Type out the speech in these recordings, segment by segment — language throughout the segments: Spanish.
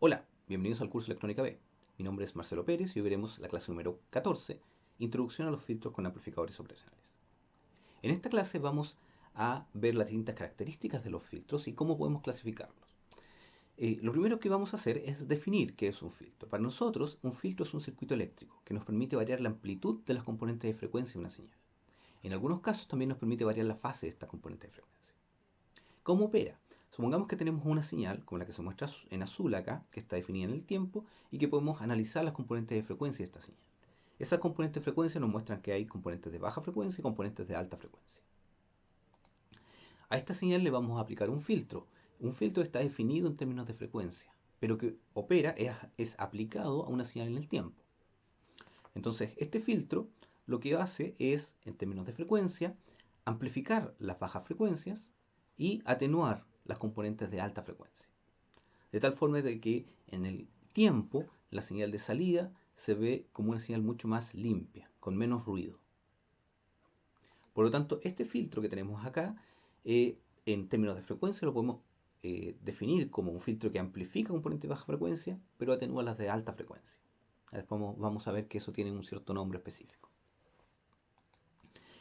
Hola, bienvenidos al curso Electrónica B. Mi nombre es Marcelo Pérez y hoy veremos la clase número 14, Introducción a los filtros con amplificadores operacionales. En esta clase vamos a ver las distintas características de los filtros y cómo podemos clasificarlos. Lo primero que vamos a hacer es definir qué es un filtro. Para nosotros, un filtro es un circuito eléctrico que nos permite variar la amplitud de las componentes de frecuencia de una señal. En algunos casos también nos permite variar la fase de esta componente de frecuencia. ¿Cómo opera? Supongamos que tenemos una señal, como la que se muestra en azul acá, que está definida en el tiempo, y que podemos analizar las componentes de frecuencia de esta señal. Esas componentes de frecuencia nos muestran que hay componentes de baja frecuencia y componentes de alta frecuencia. A esta señal le vamos a aplicar un filtro. Un filtro está definido en términos de frecuencia, pero que opera es aplicado a una señal en el tiempo. Entonces, este filtro lo que hace es, en términos de frecuencia, amplificar las bajas frecuencias y atenuar las componentes de alta frecuencia. De tal forma de que en el tiempo la señal de salida se ve como una señal mucho más limpia, con menos ruido. Por lo tanto, este filtro que tenemos acá, en términos de frecuencia, lo podemos definir como un filtro que amplifica componentes de baja frecuencia, pero atenúa las de alta frecuencia. Después vamos a ver que eso tiene un cierto nombre específico.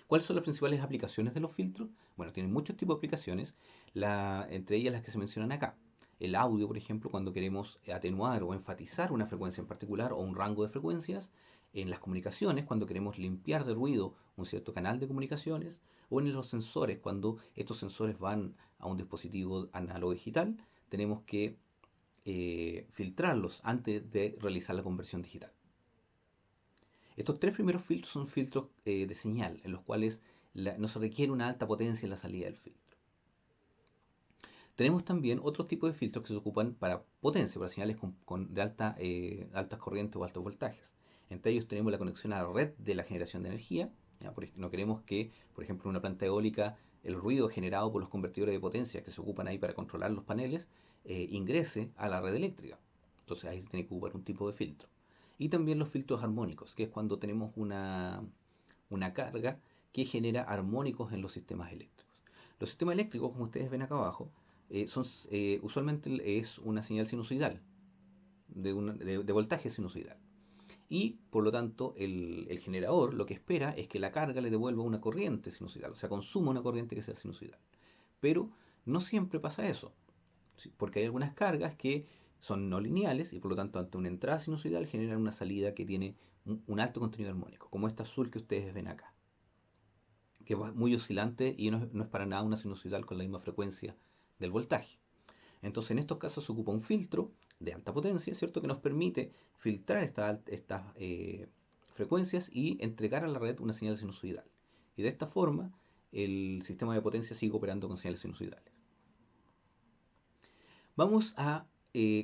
¿Cuáles son las principales aplicaciones de los filtros? Bueno, tienen muchos tipos de aplicaciones, entre ellas las que se mencionan acá. El audio, por ejemplo, cuando queremos atenuar o enfatizar una frecuencia en particular o un rango de frecuencias. En las comunicaciones, cuando queremos limpiar de ruido un cierto canal de comunicaciones. O en los sensores, cuando estos sensores van a un dispositivo análogo digital, tenemos que filtrarlos antes de realizar la conversión digital. Estos tres primeros filtros son filtros de señal, en los cuales no se requiere una alta potencia en la salida del filtro. Tenemos también otros tipos de filtros que se ocupan para potencia, para señales de altas corrientes o altos voltajes. Entre ellos tenemos la conexión a la red de la generación de energía. No queremos que, por ejemplo, en una planta eólica, el ruido generado por los convertidores de potencia que se ocupan ahí para controlar los paneles ingrese a la red eléctrica. Entonces ahí se tiene que ocupar un tipo de filtro. Y también los filtros armónicos, que es cuando tenemos una carga que genera armónicos en los sistemas eléctricos. Los sistemas eléctricos, como ustedes ven acá abajo, usualmente es una señal sinusoidal, de voltaje sinusoidal. Y por lo tanto el generador lo que espera es que la carga le devuelva una corriente sinusoidal, o sea, consuma una corriente que sea sinusoidal. Pero no siempre pasa eso, ¿sí? Porque hay algunas cargas que son no lineales y por lo tanto ante una entrada sinusoidal generan una salida que tiene un alto contenido armónico, como esta azul que ustedes ven acá, que es muy oscilante y no es para nada una sinusoidal con la misma frecuencia del voltaje. Entonces, en estos casos se ocupa un filtro de alta potencia, ¿cierto? Que nos permite filtrar estas frecuencias y entregar a la red una señal sinusoidal. Y de esta forma, el sistema de potencia sigue operando con señales sinusoidales. Vamos a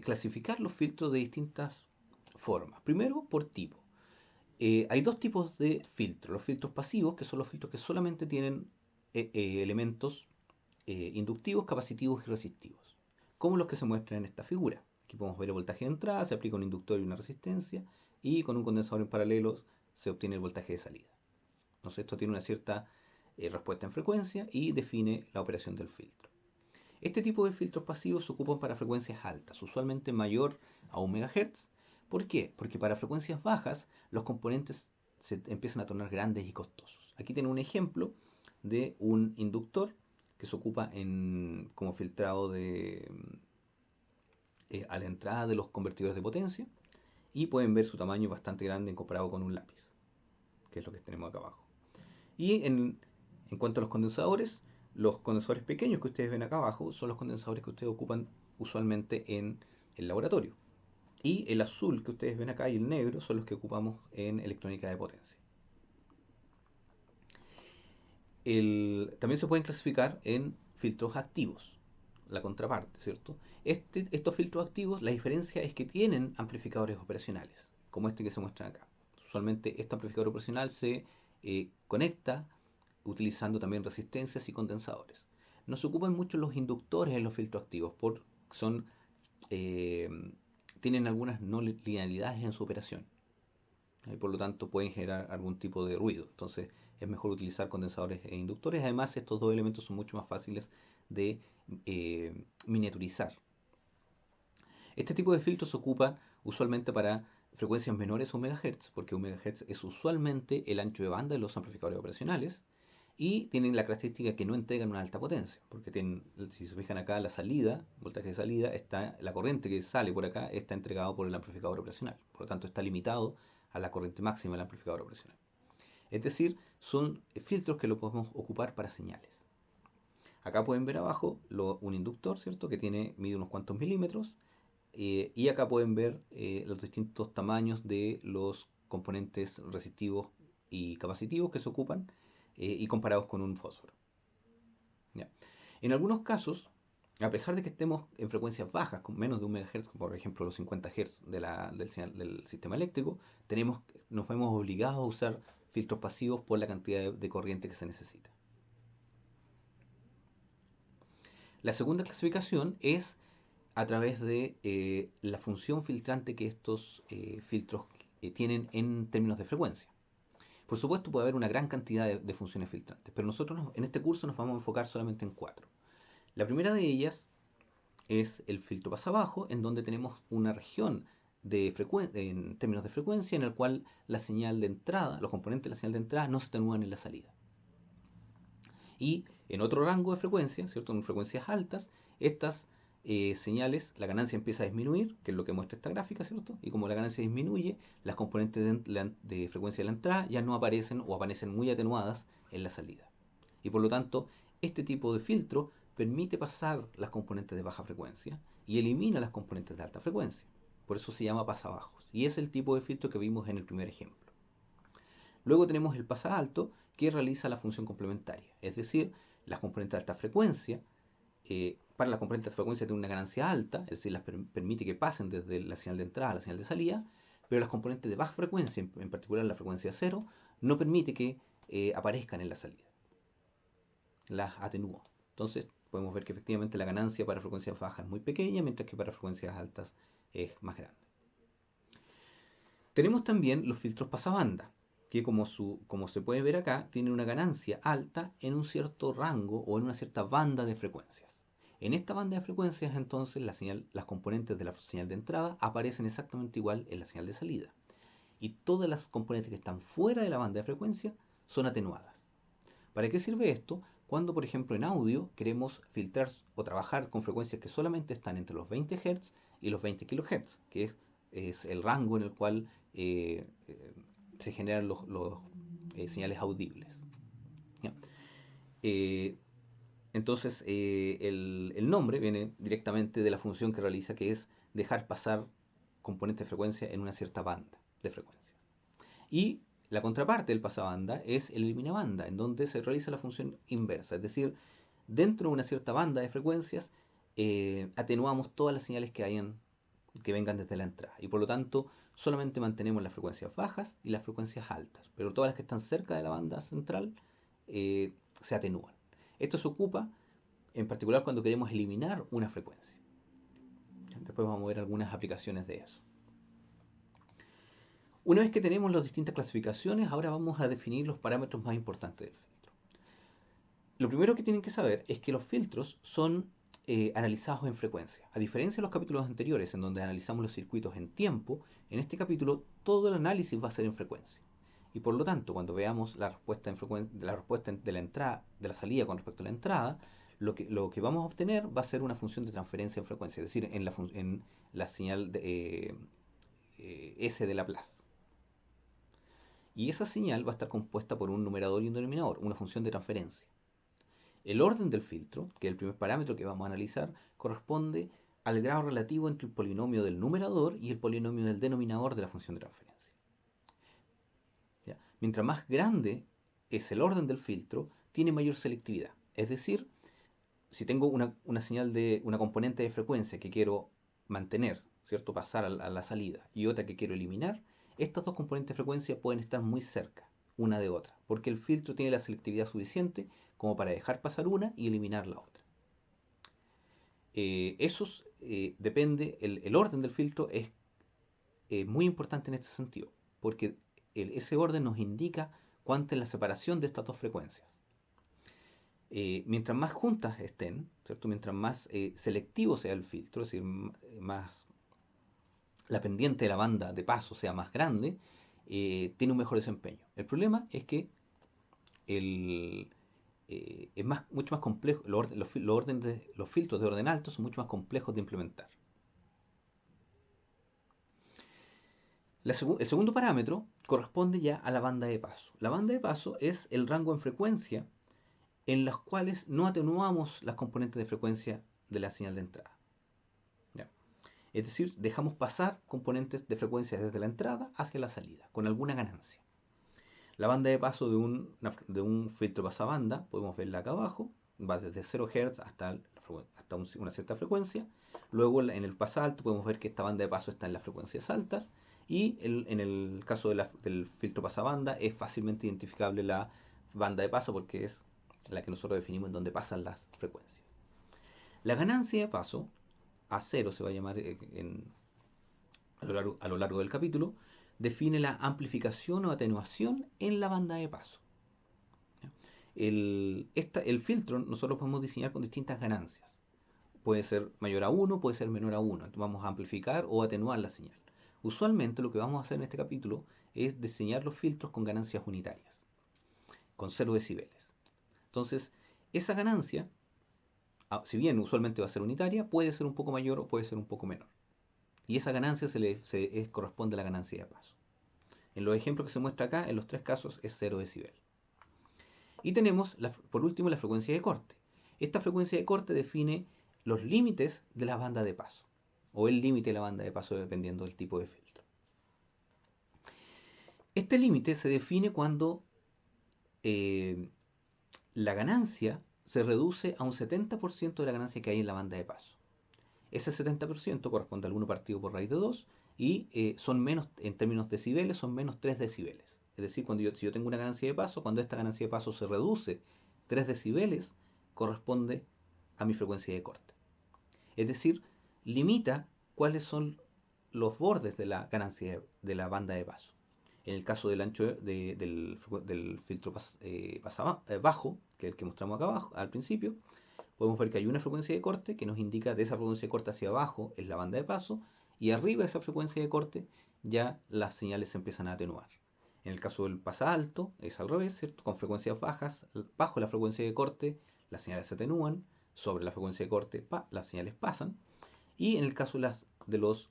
clasificar los filtros de distintas formas. Primero, por tipo. Hay dos tipos de filtros. Los filtros pasivos, que son los filtros que solamente tienen elementos inductivos, capacitivos y resistivos, como los que se muestran en esta figura. Aquí podemos ver el voltaje de entrada, se aplica un inductor y una resistencia, y con un condensador en paralelo se obtiene el voltaje de salida. Entonces esto tiene una cierta respuesta en frecuencia y define la operación del filtro. Este tipo de filtros pasivos se ocupan para frecuencias altas, usualmente mayor a 1 MHz. ¿Por qué? Porque para frecuencias bajas los componentes se empiezan a tornar grandes y costosos. Aquí tengo un ejemplo de un inductor que se ocupa como filtrado a la entrada de los convertidores de potencia, y pueden ver su tamaño bastante grande en comparado con un lápiz, que es lo que tenemos acá abajo. Y en cuanto a los condensadores pequeños que ustedes ven acá abajo son los condensadores que ustedes ocupan usualmente en el laboratorio. Y el azul que ustedes ven acá y el negro son los que ocupamos en electrónica de potencia. También se pueden clasificar en filtros activos, la contraparte, ¿cierto? Estos filtros activos, la diferencia es que tienen amplificadores operacionales, como este que se muestra acá. Usualmente este amplificador operacional se conecta utilizando también resistencias y condensadores. No se ocupan mucho los inductores en los filtros activos, son, eh, tienen algunas no linealidades en su operación, y por lo tanto pueden generar algún tipo de ruido. Entonces es mejor utilizar condensadores e inductores. Además, estos dos elementos son mucho más fáciles de miniaturizar. Este tipo de filtro se ocupa usualmente para frecuencias menores a 1 MHz, porque 1 MHz es usualmente el ancho de banda de los amplificadores operacionales y tienen la característica que no entregan una alta potencia, porque tienen, si se fijan acá, la salida, voltaje de salida, está, la corriente que sale por acá está entregado por el amplificador operacional, por lo tanto está limitado a la corriente máxima del amplificador operacional. Es decir, son filtros que lo podemos ocupar para señales. Acá pueden ver abajo un inductor, ¿cierto? Que mide unos cuantos milímetros. Y acá pueden ver los distintos tamaños de los componentes resistivos y capacitivos que se ocupan y comparados con un fósforo. ¿Ya? En algunos casos, a pesar de que estemos en frecuencias bajas, con menos de 1 MHz, por ejemplo los 50 Hz del sistema eléctrico, nos vemos obligados a usar filtros pasivos por la cantidad de corriente que se necesita. La segunda clasificación es a través de la función filtrante que estos filtros tienen en términos de frecuencia. Por supuesto puede haber una gran cantidad de funciones filtrantes, pero nosotros en este curso nos vamos a enfocar solamente en 4. La primera de ellas es el filtro pasabajo, en donde tenemos una región en términos de frecuencia en el cual la señal de entrada, los componentes de la señal de entrada no se atenúan en la salida. Y en otro rango de frecuencia, ¿cierto? En frecuencias altas, estas señales, la ganancia empieza a disminuir, que es lo que muestra esta gráfica, ¿cierto? Y como la ganancia disminuye, las componentes de frecuencia de la entrada ya no aparecen o aparecen muy atenuadas en la salida. Y por lo tanto, este tipo de filtro permite pasar las componentes de baja frecuencia y elimina las componentes de alta frecuencia. Por eso se llama pasabajos. Y es el tipo de filtro que vimos en el primer ejemplo. Luego tenemos el pasa alto, que realiza la función complementaria, es decir, las componentes de alta frecuencia. Para las componentes de frecuencia tiene una ganancia alta, es decir, permite que pasen desde la señal de entrada a la señal de salida, pero las componentes de baja frecuencia, en particular la frecuencia cero, no permite que aparezcan en la salida. Las atenúa. Entonces podemos ver que efectivamente la ganancia para frecuencias bajas es muy pequeña, mientras que para frecuencias altas es más grande. Tenemos también los filtros pasabanda, que como se puede ver acá, tienen una ganancia alta en un cierto rango o en una cierta banda de frecuencias. En esta banda de frecuencias, entonces, las componentes de la señal de entrada aparecen exactamente igual en la señal de salida. Y todas las componentes que están fuera de la banda de frecuencia son atenuadas. ¿Para qué sirve esto? Cuando, por ejemplo, en audio queremos filtrar o trabajar con frecuencias que solamente están entre los 20 Hz y los 20 kHz, que es el rango en el cual se generan los señales audibles. ¿Ya? Eh, entonces, el nombre viene directamente de la función que realiza, que es dejar pasar componentes de frecuencia en una cierta banda de frecuencia. Y la contraparte del pasabanda es el eliminabanda, en donde se realiza la función inversa, es decir, dentro de una cierta banda de frecuencias atenuamos todas las señales que vengan desde la entrada y por lo tanto solamente mantenemos las frecuencias bajas y las frecuencias altas, pero todas las que están cerca de la banda central se atenúan. Esto se ocupa en particular cuando queremos eliminar una frecuencia. Después vamos a ver algunas aplicaciones de eso. Una vez que tenemos las distintas clasificaciones, ahora vamos a definir los parámetros más importantes del filtro. Lo primero que tienen que saber es que los filtros son analizados en frecuencia. A diferencia de los capítulos anteriores, en donde analizamos los circuitos en tiempo, en este capítulo todo el análisis va a ser en frecuencia. Y por lo tanto, cuando veamos la respuesta de la entrada, de la salida con respecto a la entrada, lo que vamos a obtener va a ser una función de transferencia en frecuencia, es decir, en la señal S de Laplace. Y esa señal va a estar compuesta por un numerador y un denominador, una función de transferencia. El orden del filtro, que es el primer parámetro que vamos a analizar, corresponde al grado relativo entre el polinomio del numerador y el polinomio del denominador de la función de transferencia. ¿Ya? Mientras más grande es el orden del filtro, tiene mayor selectividad. Es decir, si tengo una señal de una componente de frecuencia que quiero mantener, ¿cierto? Pasar a la salida, y otra que quiero eliminar, estas dos componentes de frecuencia pueden estar muy cerca una de otra, porque el filtro tiene la selectividad suficiente como para dejar pasar una y eliminar la otra. Depende, el orden del filtro es muy importante en este sentido, porque ese orden nos indica cuánta es la separación de estas dos frecuencias. Mientras más juntas estén, ¿cierto? Mientras más selectivo sea el filtro, es decir, más la pendiente de la banda de paso sea más grande, tiene un mejor desempeño. El problema es que el, mucho más complejo, los filtros de orden alto son mucho más complejos de implementar. El segundo parámetro corresponde ya a la banda de paso. La banda de paso es el rango en frecuencia en las cuales no atenuamos las componentes de frecuencia de la señal de entrada. ¿Ya? Es decir, dejamos pasar componentes de frecuencia desde la entrada hacia la salida, con alguna ganancia. La banda de paso de un filtro pasabanda, podemos verla acá abajo, va desde 0 Hz hasta una cierta frecuencia. Luego en el pasalto podemos ver que esta banda de paso está en las frecuencias altas y en el caso del filtro pasabanda es fácilmente identificable la banda de paso porque es la que nosotros definimos en donde pasan las frecuencias. La ganancia de paso, A0 se va a llamar a lo largo del capítulo, define la amplificación o atenuación en la banda de paso. El filtro nosotros podemos diseñar con distintas ganancias. Puede ser mayor a 1, puede ser menor a 1. Entonces vamos a amplificar o atenuar la señal. Usualmente lo que vamos a hacer en este capítulo es diseñar los filtros con ganancias unitarias, con 0 decibeles. Entonces, esa ganancia, si bien usualmente va a ser unitaria, puede ser un poco mayor o puede ser un poco menor. Y esa ganancia corresponde a la ganancia de paso. En los ejemplos que se muestra acá, en los tres casos es 0 decibel. Y tenemos, por último, la frecuencia de corte. Esta frecuencia de corte define los límites de la banda de paso, o el límite de la banda de paso dependiendo del tipo de filtro. Este límite se define cuando la ganancia se reduce a un 70% de la ganancia que hay en la banda de paso. Ese 70% corresponde al 1 partido por raíz de 2 y son menos, en términos decibeles, son menos 3 decibeles. Es decir, si yo tengo una ganancia de paso, cuando esta ganancia de paso se reduce 3 decibeles, corresponde a mi frecuencia de corte. Es decir, limita cuáles son los bordes de la ganancia de la banda de paso. En el caso del ancho del filtro bajo, que es el que mostramos acá abajo al principio, podemos ver que hay una frecuencia de corte que nos indica de esa frecuencia de corte hacia abajo es la banda de paso y arriba de esa frecuencia de corte ya las señales se empiezan a atenuar. En el caso del pasa alto es al revés, ¿cierto? Con frecuencias bajas, bajo la frecuencia de corte las señales se atenúan, sobre la frecuencia de corte las señales pasan y en el caso de los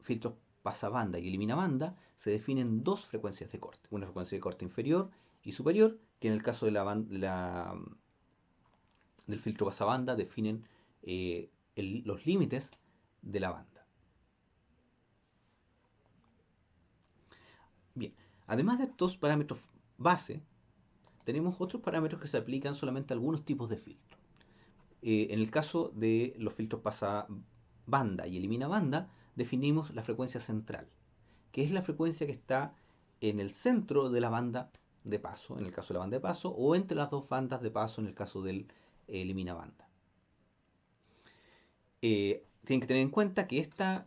filtros pasabanda y eliminabanda se definen dos frecuencias de corte, una frecuencia de corte inferior y superior, que en el caso de del filtro pasabanda definen los límites de la banda. Bien, además de estos parámetros base, tenemos otros parámetros que se aplican solamente a algunos tipos de filtros. En el caso de los filtros pasabanda y eliminabanda, definimos la frecuencia central, que es la frecuencia que está en el centro de la banda de paso, en el caso de la banda de paso, o entre las dos bandas de paso, en el caso del eliminabanda. Tienen que tener en cuenta que esta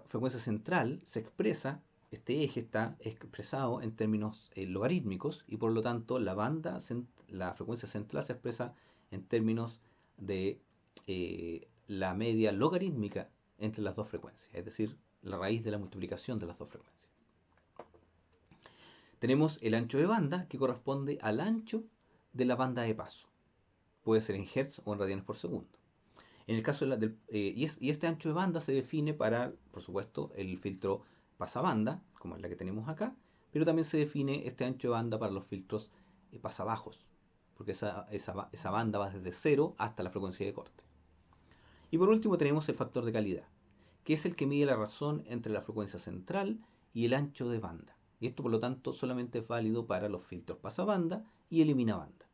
frecuencia central se expresa, este eje está expresado en términos logarítmicos y por lo tanto la frecuencia central se expresa en términos de la media logarítmica entre las dos frecuencias, es decir, la raíz de la multiplicación de las dos frecuencias. Tenemos el ancho de banda que corresponde al ancho de la banda de paso. Puede ser en hertz o en radianes por segundo. En el caso y este ancho de banda se define para, por supuesto, el filtro pasabanda, como es la que tenemos acá, pero también se define este ancho de banda para los filtros pasabajos, porque esa banda va desde 0 hasta la frecuencia de corte. Y por último tenemos el factor de calidad, que es el que mide la razón entre la frecuencia central y el ancho de banda. Y esto, por lo tanto, solamente es válido para los filtros pasabanda y eliminabanda.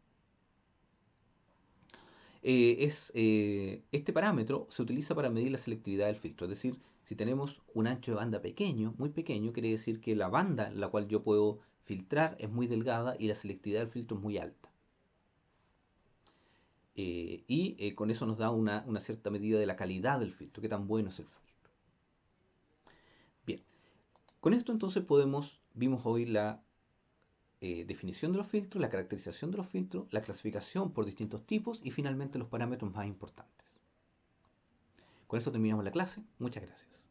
Este parámetro se utiliza para medir la selectividad del filtro. Es decir, si tenemos un ancho de banda pequeño, muy pequeño, quiere decir que la banda en la cual yo puedo filtrar es muy delgada y la selectividad del filtro es muy alta. Con eso nos da una cierta medida de la calidad del filtro, qué tan bueno es el filtro. Bien, con esto entonces vimos hoy la definición de los filtros, la caracterización de los filtros, la clasificación por distintos tipos y finalmente los parámetros más importantes. Con eso terminamos la clase. Muchas gracias.